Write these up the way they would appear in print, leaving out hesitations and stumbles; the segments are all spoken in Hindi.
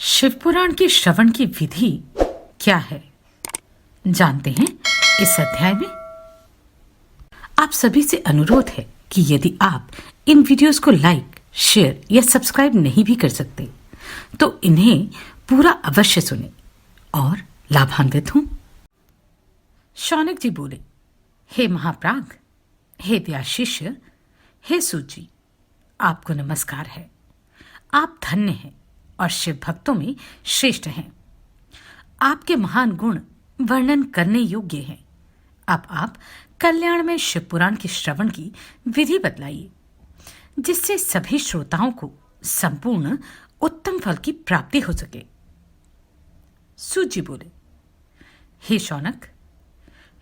शिवपुराण के श्रवण की विधि क्या है, जानते हैं इस अध्याय में। आप सभी से अनुरोध है कि यदि आप इन वीडियोस को लाइक, शेयर या सब्सक्राइब नहीं भी कर सकते तो इन्हें पूरा अवश्य सुने और लाभान्वित हों। शौनक जी बोले, हे महाप्राग, हे व्यास शिष्य, हे सूत जी, आपको नमस्कार है। आप धन्य हैं और शिव भक्तों में श्रेष्ठ हैं। आपके महान गुण वर्णन करने योग्य हैं। अब आप कल्याण में शिव पुराण के श्रवण की विधि बतलाइए, जिससे सभी श्रोताओं को संपूर्ण उत्तम फल की प्राप्ति हो सके। सूत जी बोले, हे शौनक,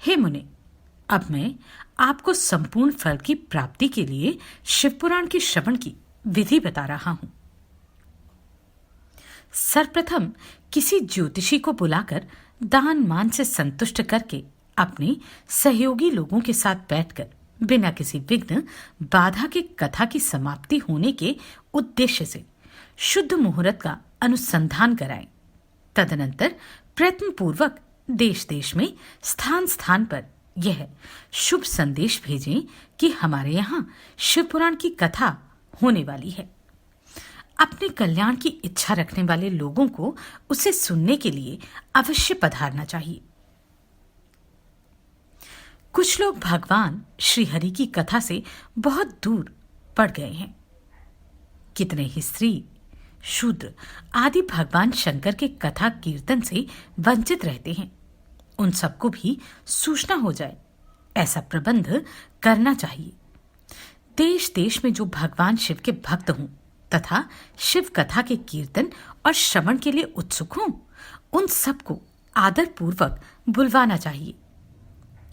हे मुने, अब मैं आपको संपूर्ण फल की प्राप्ति के लिए शिव पुराण के श्रवण की विधि बता रहा हूं। सर्वप्रथम किसी ज्योतिषी को बुलाकर दान मान से संतुष्ट करके अपने सहयोगी लोगों के साथ बैठकर बिना किसी विघ्न बाधा के कथा की समाप्ति होने के उद्देश्य से शुद्ध मुहूर्त का अनुसंधान कराएं। तदनंतर प्रयत्न पूर्वक देश देश में स्थान स्थान पर यह शुभ संदेश भेजें कि हमारे यहाँ शिव पुराण की कथा होने वाली है। अपने कल्याण की इच्छा रखने वाले लोगों को उसे सुनने के लिए अवश्य पधारना चाहिए। कुछ लोग भगवान श्री हरि की कथा से बहुत दूर पड़ गए हैं। कितने ही स्त्री, शूद्र आदि भगवान शंकर के कथा कीर्तन से वंचित रहते हैं। उन सबको भी सूचना हो जाए, ऐसा प्रबंध करना चाहिए। देश देश में जो भगवान शिव के भक्त हों तथा शिव कथा के कीर्तन और श्रवण के लिए उत्सुक हों, उन सबको आदर पूर्वक बुलवाना चाहिए।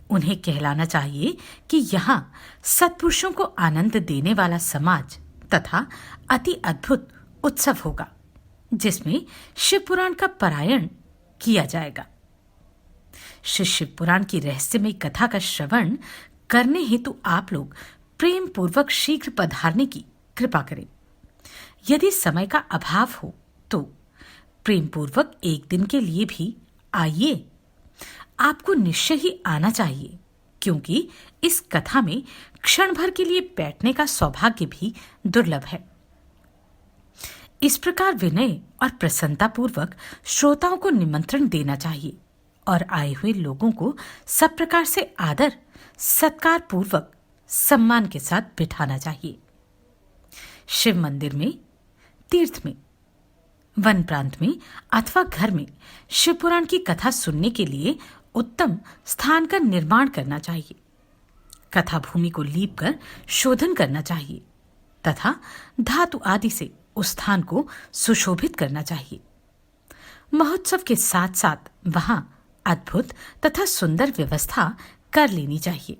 उन्हें कहलाना चाहिए कि यहाँ सत्पुरुषों को आनंद देने वाला समाज तथा अति अद्भुत उत्सव होगा, जिसमें शिव पुराण का पारायण किया जाएगा। श्री शिव पुराण की रहस्यमय कथा का श्रवण करने हेतु आप लोग प्रेम पूर्वक शीघ्र पधारने की कृपा करें। यदि समय का अभाव हो तो प्रेम पूर्वक एक दिन के लिए भी आइए। आपको निश्चय ही आना चाहिए, क्योंकि इस कथा में क्षण भर के लिए बैठने का सौभाग्य भी दुर्लभ है। इस प्रकार विनय और प्रसन्नता पूर्वक श्रोताओं को निमंत्रण देना चाहिए और आए हुए लोगों को सब प्रकार से आदर सत्कार पूर्वक सम्मान के साथ बिठाना चाहिए। शिव मंदिर में, तीर्थ में, वन प्रांत में अथवा घर में शिव पुराण की कथा सुनने के लिए उत्तम स्थान का निर्माण करना चाहिए। कथा भूमि को लीप कर शोधन करना चाहिए तथा धातु आदि से उस स्थान को सुशोभित करना चाहिए। महोत्सव के साथ साथ वहां अद्भुत तथा सुंदर व्यवस्था कर लेनी चाहिए।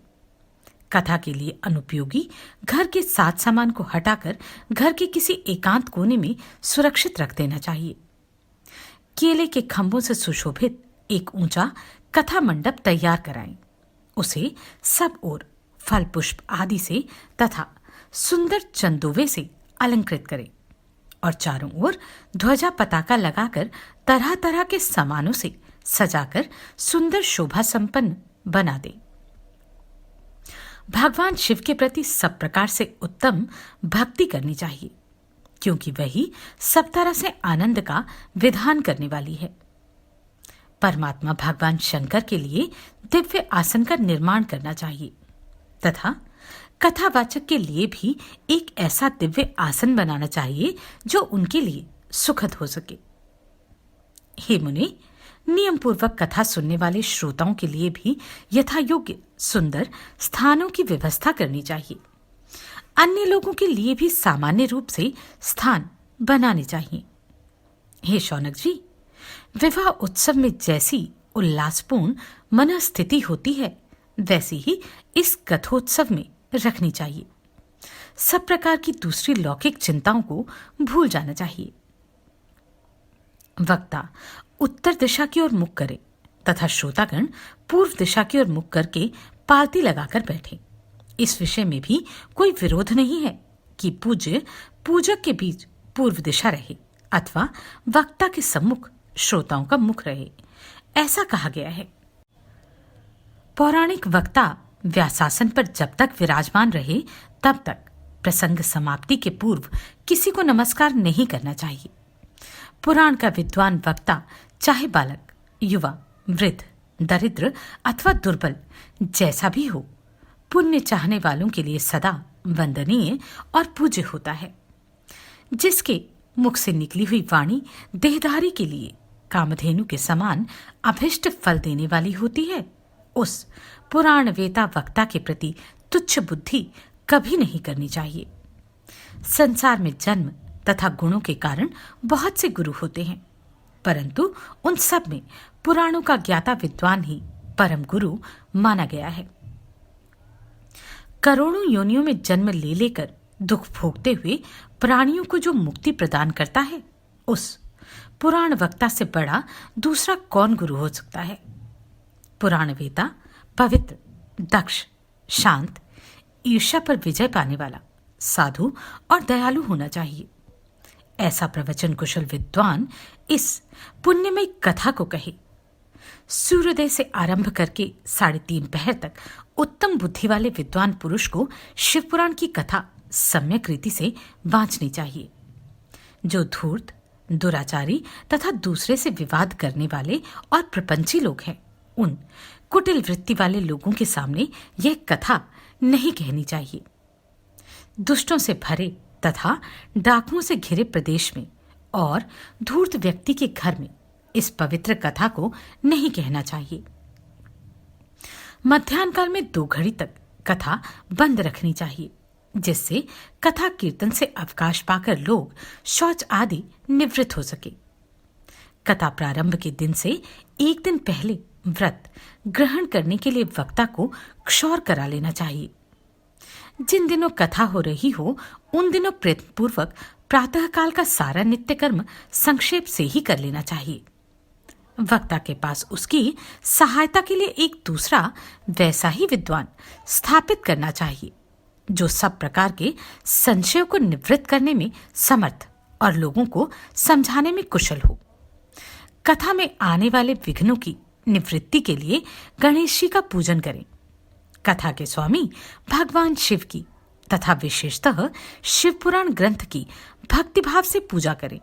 कथा के लिए अनुपयोगी घर के साथ सामान को हटाकर घर के किसी एकांत कोने में सुरक्षित रख देना चाहिए। केले के खंभों से सुशोभित एक ऊंचा कथा मंडप तैयार कराएं। उसे सब ओर फल पुष्प आदि से तथा सुंदर चंदोवे से अलंकृत करें और चारों ओर ध्वजा पताका लगाकर तरह तरह के सामानों से सजाकर सुंदर शोभा संपन्न बना दें। भगवान शिव के प्रति सब प्रकार से उत्तम भक्ति करनी चाहिए, क्योंकि वही सब तरह से आनंद का विधान करने वाली है। परमात्मा भगवान शंकर के लिए दिव्य आसन का निर्माण करना चाहिए तथा कथावाचक के लिए भी एक ऐसा दिव्य आसन बनाना चाहिए जो उनके लिए सुखद हो सके। हे मुने, नियम पूर्वक कथा सुनने वाले श्रोताओं के लिए भी यथा योग्य सुंदर स्थानों की व्यवस्था करनी चाहिए। अन्य लोगों के लिए भी सामान्य रूप से स्थान बनाने चाहिए। हे शौनक जी, विवाह उत्सव में जैसी उल्लासपूर्ण मनस्थिति होती है, वैसी ही इस कथोत्सव में रखनी चाहिए। सब प्रकार की दूसरी लौकिक चिंताओं को भूल जाना चाहिए। वक्ता उत्तर दिशा की ओर मुख करे तथा श्रोतागण पूर्व दिशा की ओर मुख करके पालती लगाकर बैठे। इस विषय में भी कोई विरोध नहीं है कि पूज्य पूजक के बीच पूर्व दिशा रहे अथवा वक्ता के सम्मुख श्रोताओं का मुख रहे, ऐसा कहा गया है। पौराणिक वक्ता व्यासासन पर जब तक विराजमान रहे तब तक प्रसंग समाप्ति के पूर्व किसी को नमस्कार नहीं करना चाहिए। पुराण का विद्वान वक्ता चाहे बालक, युवा, वृद्ध, दरिद्र अथवा दुर्बल जैसा भी हो, पुण्य चाहने वालों के लिए सदा वंदनीय और पूज्य होता है। जिसके मुख से निकली हुई वाणी देहधारी के लिए कामधेनु के समान अभिष्ट फल देने वाली होती है, उस पुराण वेता वक्ता के प्रति तुच्छ बुद्धि कभी नहीं करनी चाहिए। संसार में जन्म तथा गुणों के कारण बहुत से गुरु होते हैं, परंतु उन सब में पुराणों का ज्ञाता विद्वान ही परम गुरु माना गया है। करोड़ों योनियों में जन्म ले लेकर दुख भोगते हुए प्राणियों को जो मुक्ति प्रदान करता है, उस पुराण वक्ता से बड़ा दूसरा कौन गुरु हो सकता है। पुराण वेता पवित्र, दक्ष, शांत, ईर्ष्या पर विजय पाने वाला, साधु और दयालु होना चाहिए। ऐसा प्रवचन कुशल विद्वान इस पुण्यमय कथा को कहे। सूर्योदय से आरंभ करके 3:30 पहर तक उत्तम बुद्धि वाले विद्वान पुरुष को शिवपुराण की कथा सम्यक रीति से वांचनी चाहिए। जो धूर्त, दुराचारी तथा दूसरे से विवाद करने वाले और प्रपंची लोग हैं, उन कुटिल वृत्ति वाले लोगों के सामने यह कथा नहीं कहनी चाहिए। दुष्टों से भरे तथा डाकुओं से घिरे प्रदेश में और धूर्त व्यक्ति के घर में इस पवित्र कथा को नहीं कहना चाहिए। मध्याह्न काल में 2 घड़ी तक कथा बंद रखनी चाहिए, जिससे कथा कीर्तन से अवकाश पाकर लोग शौच आदि निवृत्त हो सके। कथा प्रारंभ के दिन से 1 दिन पहले व्रत ग्रहण करने के लिए वक्ता को क्षौर करा लेना चाहिए। जिन दिनों कथा हो रही हो, उन दिनों प्रयत्नपूर्वक प्रातःकाल का सारा नित्य कर्म संक्षेप से ही कर लेना चाहिए। वक्ता के पास उसकी सहायता के लिए एक दूसरा वैसा ही विद्वान स्थापित करना चाहिए, जो सब प्रकार के संशयों को निवृत्त करने में समर्थ और लोगों को समझाने में कुशल हो। कथा में आने वाले विघ्नों की निवृत्ति के लिए गणेश जी का पूजन करें। कथा के स्वामी भगवान शिव की तथा विशेषतः शिवपुराण ग्रंथ की भक्तिभाव से पूजा करें।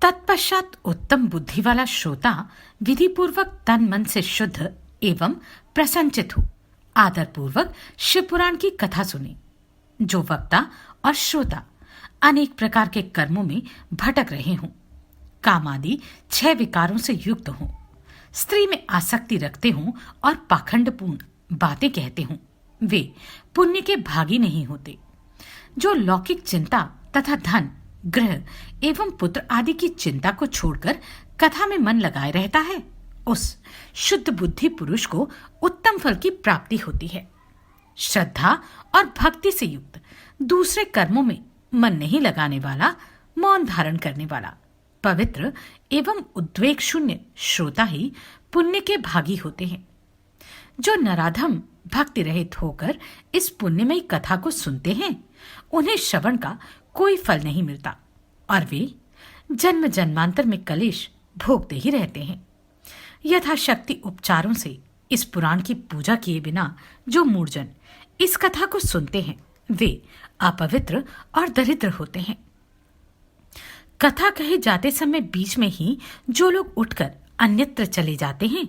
तत्पश्चात उत्तम बुद्धि वाला श्रोता विधिपूर्वक तन मन से शुद्ध एवं प्रसन्नचित हो आदरपूर्वक शिवपुराण की कथा सुने। जो वक्ता और श्रोता अनेक प्रकार के कर्मों में भटक रहे हों, काम आदि 6 विकारों से युक्त हों, स्त्री में आसक्ति रखते हों और पाखंडपूर्ण बातें कहते हों, वे पुण्य के भागी नहीं होते। जो लौकिक चिंता तथा धन, गृह एवं पुत्र आदि की चिंता को छोड़कर कथा में मन लगाए रहता है, उस शुद्ध बुद्धि पुरुष को उत्तम फल की प्राप्ति होती है। श्रद्धा और भक्ति से युक्त दूसरे कर्मों में मन नहीं लगाने वाला, मौन धारण करने वाला, पवित्र एवं उद्वेग शून्य श्रोता ही पुण्य के भागी होते हैं। जो नराधम भक्ति रहित होकर इस पुण्यमयी कथा को सुनते हैं, उन्हें श्रवण का कोई फल नहीं मिलता और वे जन्म जन्मांतर में कलेश भोगते ही रहते हैं। यथाशक्ति उपचारों से इस पुराण की पूजा किए बिना जो मूढ़जन इस कथा को सुनते हैं, वे अपवित्र और दरिद्र होते हैं। कथा कहे जाते समय बीच में ही जो लोग उठकर अन्यत्र चले जाते हैं,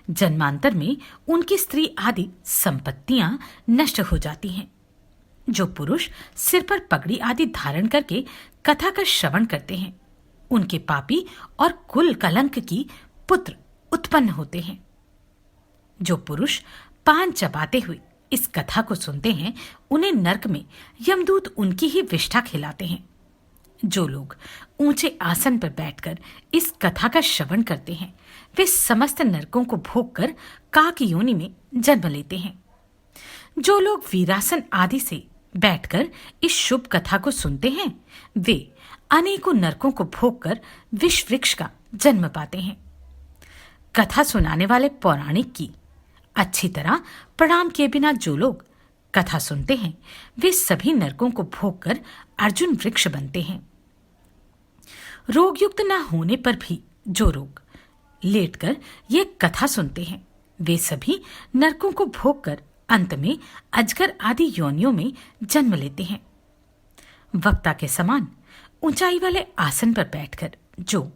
जन्मांतर में उनकी स्त्री आदि संपत्तियां नष्ट हो जाती हैं। जो पुरुष सिर पर पगड़ी आदि धारण करके कथा का श्रवण करते हैं, उनके पापी और कुल कलंक की पुत्र उत्पन्न होते हैं। जो पुरुष पान चबाते हुए इस कथा को सुनते हैं, उन्हें नरक में यमदूत उनकी ही विष्ठा खिलाते हैं। जो लोग ऊंचे आसन पर बैठकर इस कथा का श्रवण करते हैं, वे समस्त नरकों को भोगकर काक योनि में जन्म लेते हैं। जो लोग वीरासन आदि से बैठकर इस शुभ कथा को सुनते हैं, वे अनेकों नरकों को भोगकर विष वृक्ष का जन्म पाते हैं। कथा सुनाने वाले पौराणिक की अच्छी तरह प्रणाम किए बिना जो लोग कथा सुनते हैं, वे सभी नरकों को भोगकर अर्जुन वृक्ष बनते हैं। रोगयुक्त न होने पर भी जो लोग लेटकर ये कथा सुनते हैं वे सभी नरकों को भोग कर अंत में अजगर आदि योनियों में जन्म लेते हैं। वक्ता के समान ऊंचाई वाले आसन पर बैठकर जो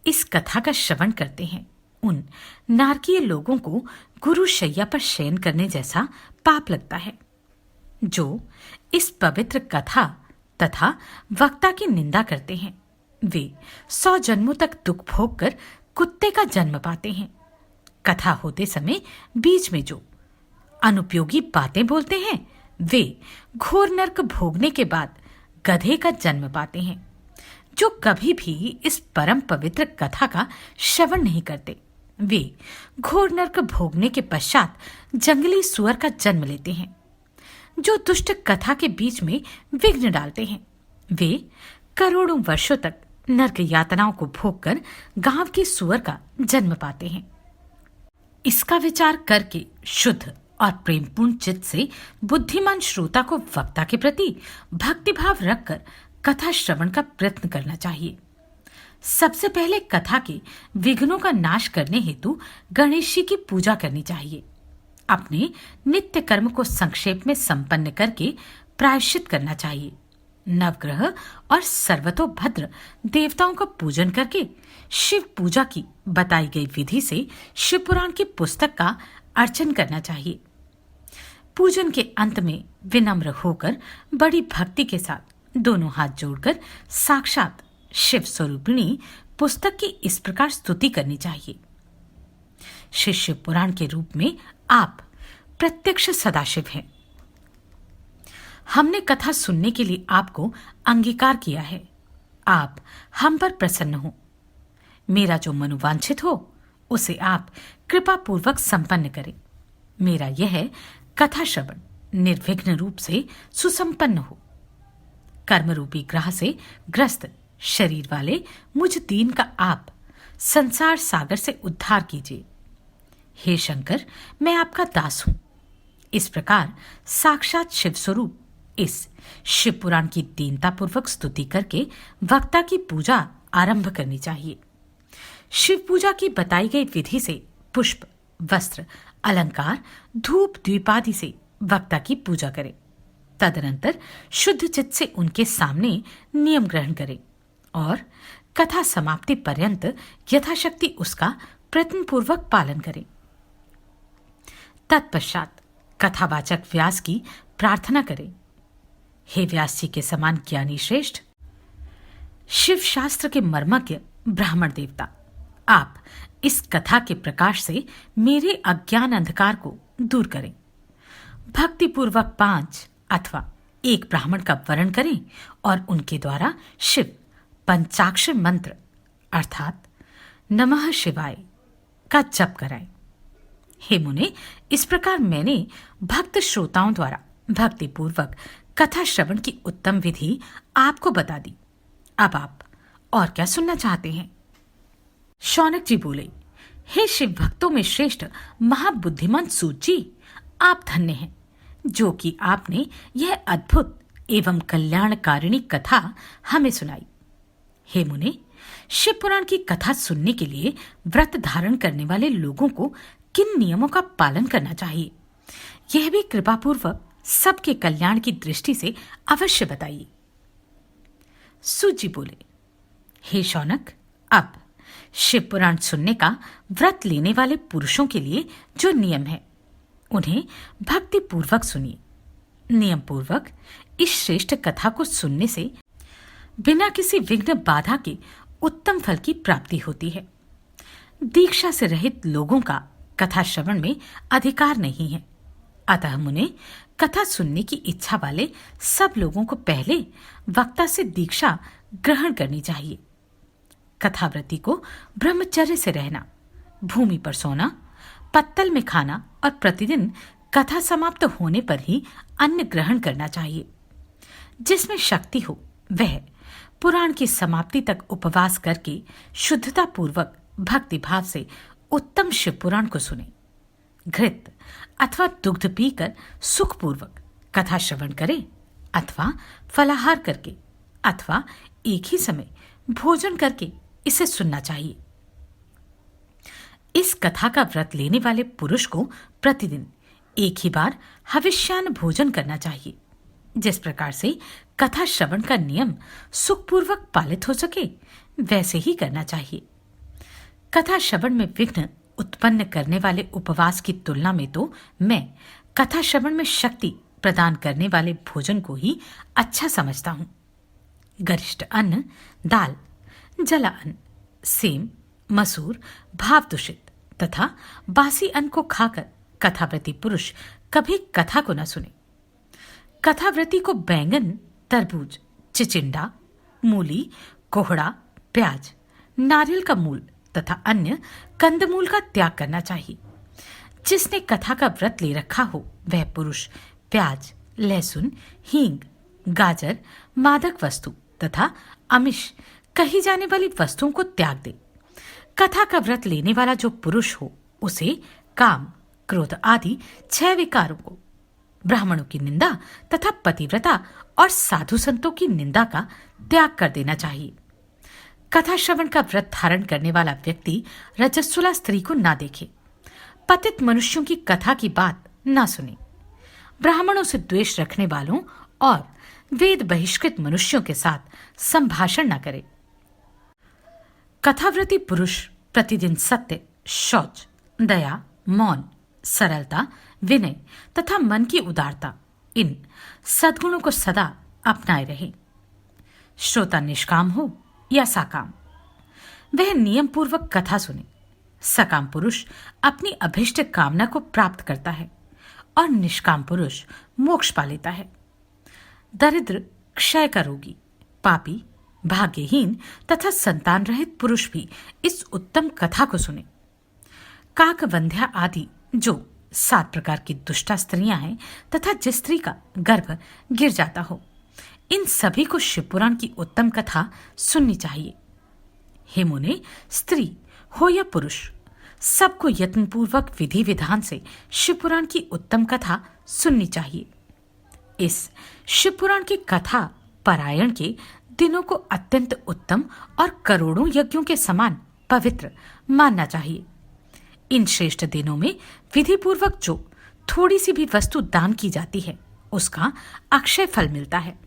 इस कथा का श्रवण करते हैं उन नारकीय लोगों को गुरु शैया पर शयन करने जैसा पाप लगता है। जो इस पवित्र कथा तथा वक्ता की निंदा करते हैं वे 100 जन्मों तक दुख भोग कर कुत्ते का जन्म पाते हैं। कथा होते समय बीच में जो अनुपयोगी बातें बोलते हैं वे घोर नरक भोगने के बाद गधे का जन्म पाते हैं। जो कभी भी इस परम पवित्र कथा का श्रवण नहीं करते वे घोर नरक भोगने के पश्चात जंगली सुअर का जन्म लेते हैं। जो दुष्ट कथा के बीच में विघ्न डालते हैं वे करोड़ों वर्षों तक नरक यातनाओं को भोगकर गांव के सुअर का जन्म पाते हैं। इसका विचार करके शुद्ध और प्रेमपूर्ण चित्त से बुद्धिमान श्रोता को वक्ता के प्रति भक्तिभाव रखकर कथा श्रवण का प्रयत्न करना चाहिए। सबसे पहले कथा के विघ्नों का नाश करने हेतु गणेश जी की पूजा करनी चाहिए। अपने नित्य कर्म को संक्षेप में संपन्न करके प्रायश्चित करना चाहिए। नवग्रह और सर्वतोभद्र देवताओं का पूजन करके शिव पूजा की बताई गई विधि से शिव पुराण की पुस्तक का अर्चन करना चाहिए। पूजन के अंत में विनम्र होकर बड़ी भक्ति के साथ दोनों हाथ जोड़कर साक्षात शिव स्वरूपिणी पुस्तक की इस प्रकार स्तुति करनी चाहिए। श्री शिव पुराण के रूप में आप प्रत्यक्ष सदाशिव हैं। हमने कथा सुनने के लिए आपको अंगीकार किया है। आप हम पर प्रसन्न हो। मेरा जो मनोवांछित हो उसे आप कृपा पूर्वक संपन्न करें। मेरा यह कथा श्रवण निर्विघ्न रूप से सुसंपन्न हो। कर्मरूपी ग्रह से ग्रस्त शरीर वाले मुझ दीन का आप संसार सागर से उद्धार कीजिए। हे शंकर, मैं आपका दास हूं। इस प्रकार साक्षात शिव स्वरूप इस शिव पुराण की दीनतापूर्वक स्तुति करके वक्ता की पूजा आरंभ करनी चाहिए। शिव पूजा की बताई गई विधि से पुष्प, वस्त्र, अलंकार, धूप द्वीपादि से वक्ता की पूजा करें। तदनंतर शुद्ध चित्त से उनके सामने नियम ग्रहण करें और कथा समाप्ति पर्यंत यथाशक्ति उसका प्रयत्नपूर्वक पालन करें। तत्पश्चात कथावाचक व्यास की प्रार्थना करें। हे व्यास जी के समान ज्ञानी श्रेष्ठ, शिव शास्त्र के मर्मज्ञ ब्राह्मण देवता, आप इस कथा के प्रकाश से मेरे अज्ञान अंधकार को दूर करें। भक्तिपूर्वक 5 अथवा 1 ब्राह्मण का वरण करें और उनके द्वारा शिव पंचाक्षर मंत्र अर्थात नमः शिवाय का जप कराएं। हे मुने, इस प्रकार मैंने भक्त श्रोताओं द्वारा भक्तिपूर्वक कथा श्रवण की उत्तम विधि आपको बता दी। अब आप और क्या सुनना चाहते हैं? शौनक जी बोले, हे शिव भक्तों में श्रेष्ठ महाबुद्धिमान सूत जी, आप धन्य हैं जो कि आपने यह अद्भुत एवं कल्याणकारिणी कथा हमें सुनाई। हे मुने, शिव पुराण की कथा सुनने के लिए व्रत धारण करने वाले लोगों को किन नियमों का पालन करना चाहिए, यह भी कृपापूर्वक सबके कल्याण की दृष्टि से अवश्य बताइए। सूत जी बोले, हे शौनक, अब शिव पुराण सुनने का व्रत लेने वाले पुरुषों के लिए जो नियम है उन्हें भक्ति पूर्वक सुनिए। नियम पूर्वक इस श्रेष्ठ कथा को सुनने से बिना किसी विघ्न बाधा के उत्तम फल की प्राप्ति होती है। दीक्षा से रहित लोगों का कथा श्रवण में अधिकार नहीं है। अतः मुने, कथा सुनने की इच्छा वाले सब लोगों को पहले वक्ता से दीक्षा ग्रहण करनी चाहिए। कथाव्रती को ब्रह्मचर्य से रहना, भूमि पर सोना, पत्तल में खाना और प्रतिदिन कथा समाप्त होने पर ही अन्न ग्रहण करना चाहिए। जिसमें शक्ति हो वह पुराण की समाप्ति तक उपवास करके शुद्धता पूर्वक भक्तिभाव से उत्तम शिव पुराण को सुने। घृत अथवा दुग्ध पीकर सुखपूर्वक कथा श्रवण करे अथवा फलाहार करके अथवा एक ही समय भोजन करके इसे सुनना चाहिए। इस कथा का व्रत लेने वाले पुरुष को प्रतिदिन एक ही बार हविष्यान्न भोजन करना चाहिए। जिस प्रकार से कथा श्रवण का नियम सुखपूर्वक पालित हो सके वैसे ही करना चाहिए। कथा श्रवण में विघ्न उत्पन्न करने वाले उपवास की तुलना में तो मैं कथा श्रवण में शक्ति प्रदान करने वाले भोजन को ही अच्छा समझता हूं। गरिष्ठ अन्न, दाल, जला अन्न, सेम, मसूर, भाव दूषित तथा बासी अन्न को खाकर कथाव्रती पुरुष कभी कथा को न सुने। कथाव्रती को बैंगन, तरबूज, चिचिंडा, मूली, कोहड़ा, प्याज, नारियल का मूल तथा अन्य कंदमूल का त्याग करना चाहिए। जिसने कथा का व्रत ले रखा हो वह पुरुष प्याज, लहसुन, हींग, गाजर, मादक वस्तु तथा आमिष कही जाने वाली वस्तुओं को त्याग दे। कथा का व्रत लेने वाला जो पुरुष हो उसे काम, क्रोध आदि 6 विकारों को, ब्राह्मणों की निंदा तथा पतिव्रता और साधु संतों की निंदा का त्याग कर देना चाहिए। कथा श्रवण का व्रत धारण करने वाला व्यक्ति रजस्वला स्त्री को ना देखे, पतित मनुष्यों की कथा की बात ना सुने, ब्राह्मणों से द्वेष रखने वालों और वेद बहिष्कृत मनुष्यों के साथ संभाषण न करे। कथाव्रती पुरुष प्रतिदिन सत्य, शौच, दया, मौन, सरलता, विनय तथा मन की उदारता, इन सद्गुणों को सदा अपनाए रहे। श्रोता निष्काम हो या साकाम, वह नियम पूर्वक कथा सुने। सकाम पुरुष अपनी अभिष्ट कामना को प्राप्त करता है और निष्काम पुरुष मोक्ष पा लेता है। दरिद्र, क्षय का रोगी, पापी, भाग्यहीन तथा संतान रहित पुरुष भी इस उत्तम कथा को सुने। काकवंध्या आदि जो 7 प्रकार की दुष्टा स्त्रियां हैं तथा जिस स्त्री का गर्भ गिर जाता हो, इन सभी को शिवपुराण की उत्तम कथा सुननी चाहिए। हे मुने, स्त्री हो या पुरुष, सबको यत्नपूर्वक विधि विधान से शिवपुराण की उत्तम कथा सुननी चाहिए। इस शिवपुराण की कथा पारायण के दिनों को अत्यंत उत्तम और करोड़ों यज्ञों के समान पवित्र मानना चाहिए। इन श्रेष्ठ दिनों में विधि पूर्वक जो थोड़ी सी भी वस्तु दान की जाती है उसका अक्षय फल मिलता है।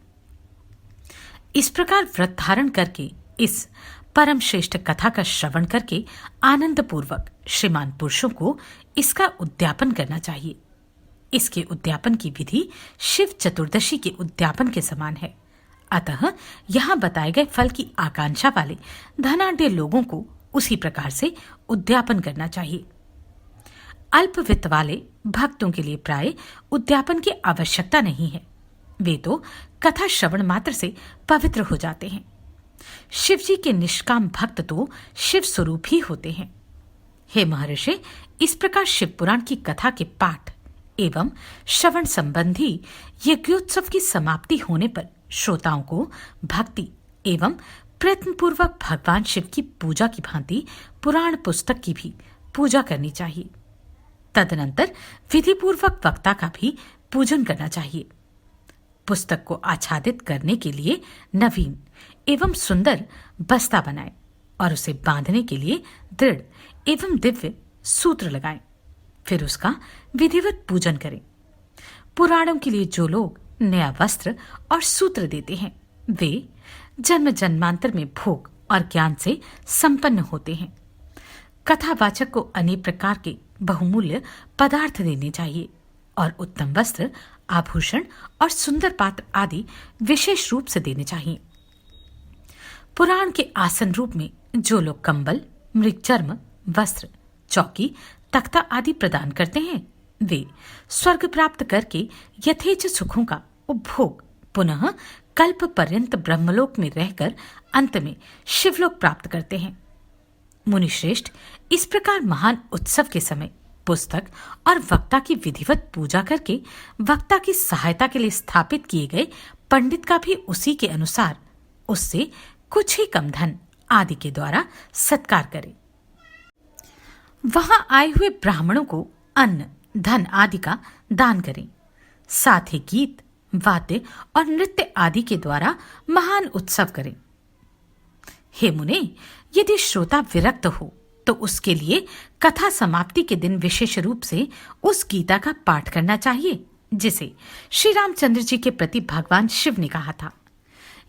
इस प्रकार व्रत धारण करके इस परम श्रेष्ठ कथा का श्रवण करके आनंद पूर्वक श्रीमान पुरुषों को इसका उद्यापन करना चाहिए। इसके उद्यापन की विधि शिव चतुर्दशी के उद्यापन के समान है। अतः यहाँ बताए गए फल की आकांक्षा वाले धनाढ्य लोगों को उसी प्रकार से उद्यापन करना चाहिए। अल्प वित्त वाले भक्तों के लिए प्राय उद्यापन की आवश्यकता नहीं है। वे तो कथा श्रवण मात्र से पवित्र हो जाते हैं। शिव जी के निष्काम भक्त तो शिव स्वरूप ही होते हैं। हे महर्षि, इस प्रकार शिव पुराण की कथा के पाठ एवं श्रवण संबंधी यज्ञोत्सव की समाप्ति होने पर श्रोताओं को भक्ति एवं प्रयत्नपूर्वक भगवान शिव की पूजा की भांति पुराण पुस्तक की भी पूजा करनी चाहिए। तदनंतर विधिपूर्वक वक्ता का भी पूजन करना चाहिए। पुस्तक को आच्छादित करने के लिए नवीन एवं सुंदर बस्ता बनाएं और उसे बांधने के लिए दृढ़ एवं दिव्य सूत्र लगाएं। फिर उसका विधिवत पूजन करें। पुराणों के लिए जो लोग नया वस्त्र और सूत्र देते हैं वे जन्म जन्मांतर में भोग और ज्ञान से संपन्न होते हैं। कथावाचक को अनेक प्रकार के बहुमूल्य पदार्थ देने चाहिए और उत्तम वस्त्र, आभूषण और सुंदर पात्र आदि विशेष रूप से देने चाहिए। पुराण के आसन रूप में जो लोग कंबल, मृगचर्म, वस्त्र, चौकी, तख्ता आदि प्रदान करते हैं वे स्वर्ग प्राप्त करके यथेच सुखों का उपभोग पुनः कल्प पर्यंत ब्रह्मलोक में रहकर अंत में शिवलोक प्राप्त करते हैं। मुनिश्रेष्ठ, इस प्रकार महान उत्सव के समय पुस्तक और वक्ता की विधिवत पूजा करके वक्ता की सहायता के लिए स्थापित किए गए पंडित का भी उसी के अनुसार उससे कुछ ही कम धन आदि के द्वारा सत्कार करें। वहां आए हुए ब्राह्मणों को अन्न, धन आदि का दान करें। साथ ही गीत, वाद्य और नृत्य आदि के द्वारा महान उत्सव करें। हे मुने, यदि श्रोता विरक्त हो तो उसके लिए कथा समाप्ति के दिन विशेष रूप से उस गीता का पाठ करना चाहिए जिसे श्री रामचंद्र जी के प्रति भगवान शिव ने कहा था।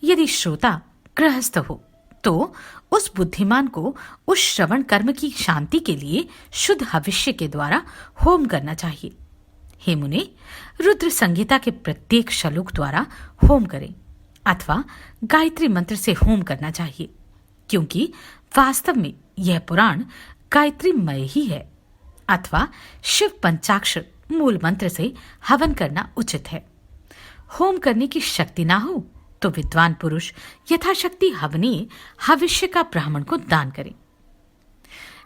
यदि श्रोता गृहस्थ हो तो उस बुद्धिमान को उस श्रवण कर्म की शांति के लिए शुद्ध हविष्य के द्वारा होम करना चाहिए। हे मुने, रुद्र संहिता के प्रत्येक श्लोक द्वारा होम करें अथवा गायत्री मंत्र से होम करना चाहिए, क्योंकि वास्तव में यह पुराण गायत्रीमय ही है। अथवा शिव पंचाक्षर मूल मंत्र से हवन करना उचित है। होम करने की शक्ति ना हो तो विद्वान पुरुष यथाशक्ति हवनीय हविष्य का ब्राह्मण को दान करें।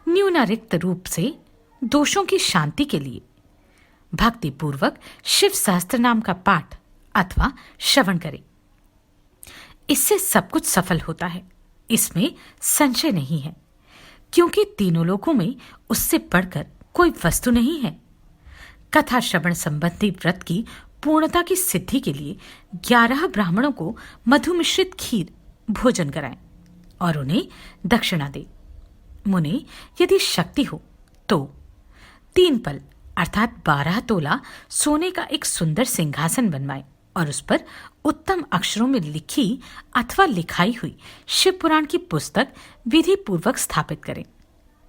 न्यूनारिक्त रूप से दोषों की शांति के लिए भक्ति पूर्वक शिव सहस्त्र नाम का पाठ अथवा श्रवण करें। इससे सब कुछ सफल होता है, इसमें संशय नहीं है, क्योंकि तीनों लोकों में उससे बढ़कर कोई वस्तु नहीं है। कथा श्रवण संबंधी व्रत की पूर्णता की सिद्धि के लिए 11 ब्राह्मणों को मधु मिश्रित खीर भोजन कराएं और उन्हें दक्षिणा दें। मुने, यदि शक्ति हो तो 3 पल अर्थात 12 तोला सोने का एक सुंदर सिंहासन बनवाएं और उस पर उत्तम अक्षरों में लिखी अथवा लिखाई हुई शिव पुराण की पुस्तक विधि पूर्वक स्थापित करें।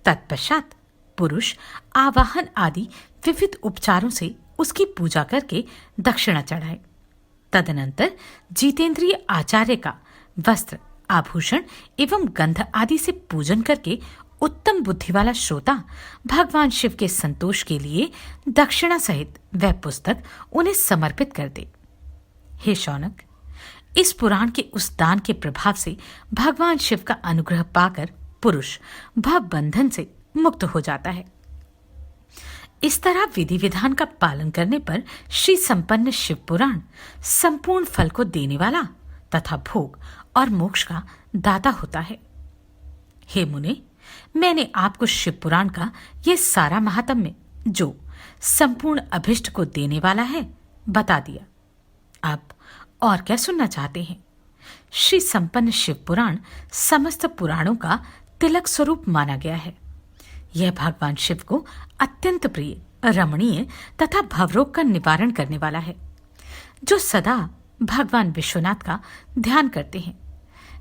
तत्पश्चात पुरुष आवाहन आदि विविध उपचारों से उसकी पूजा करके दक्षिणा चढ़ाए। तदनंतर जितेंद्रिय आचार्य का वस्त्र, आभूषण एवं गंध आदि से पूजन करके उत्तम बुद्धि वाला श्रोता भगवान शिव के संतोष के लिए दक्षिणा सहित वह पुस्तक उन्हें समर्पित कर दे। हे शौनक, इस पुराण के उस दान के प्रभाव से भगवान शिव का अनुग्रह पाकर पुरुष भव बंधन से मुक्त हो जाता है। इस तरह विधि विधान का पालन करने पर श्री संपन्न शिव पुराण संपूर्ण फल को देने वाला तथा भोग और मोक्ष का दाता होता है। हे मुने, मैंने आपको शिव पुराण का यह सारा महात्म्य जो संपूर्ण अभिष्ट को देने वाला है बता दिया। आप और क्या सुनना चाहते हैं? श्री संपन्न शिव पुराण समस्त पुराणों का तिलक स्वरूप माना गया है। यह भगवान शिव को अत्यंत प्रिय, रमणीय तथा भवरोग का निवारण करने वाला है। जो सदा भगवान विश्वनाथ का ध्यान करते हैं,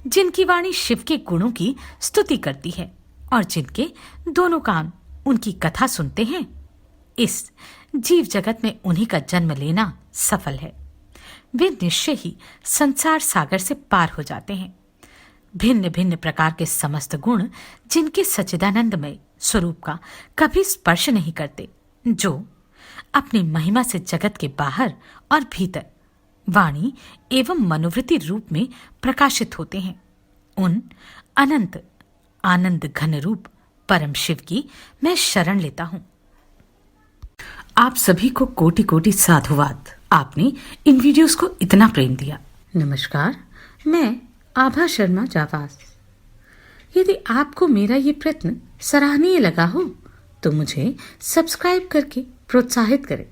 जिनकी वाणी शिव के गुणों की स्तुति करती है और जिनके दोनों कान उनकी कथा सुनते हैं, इस जीव जगत में उन्हीं का जन्म लेना सफल है। वे निश्चय ही संसार सागर से पार हो जाते हैं। भिन्न भिन्न प्रकार के समस्त गुण जिनके सच्चिदानंदमय स्वरूप का कभी स्पर्श नहीं करते, जो अपनी महिमा से जगत के बाहर और भीतर वाणी एवं मनोवृत्ति रूप में प्रकाशित होते हैं, उन अनंत आनंद घन रूप परम शिव की मैं शरण लेता हूं। आप सभी को कोटि कोटि साधुवाद। आपने इन वीडियोस को इतना प्रेम दिया। नमस्कार, मैं आभा शर्मा जावास। यदि आपको मेरा ये प्रयत्न सराहनीय लगा हो तो मुझे सब्सक्राइब करके प्रोत्साहित करें।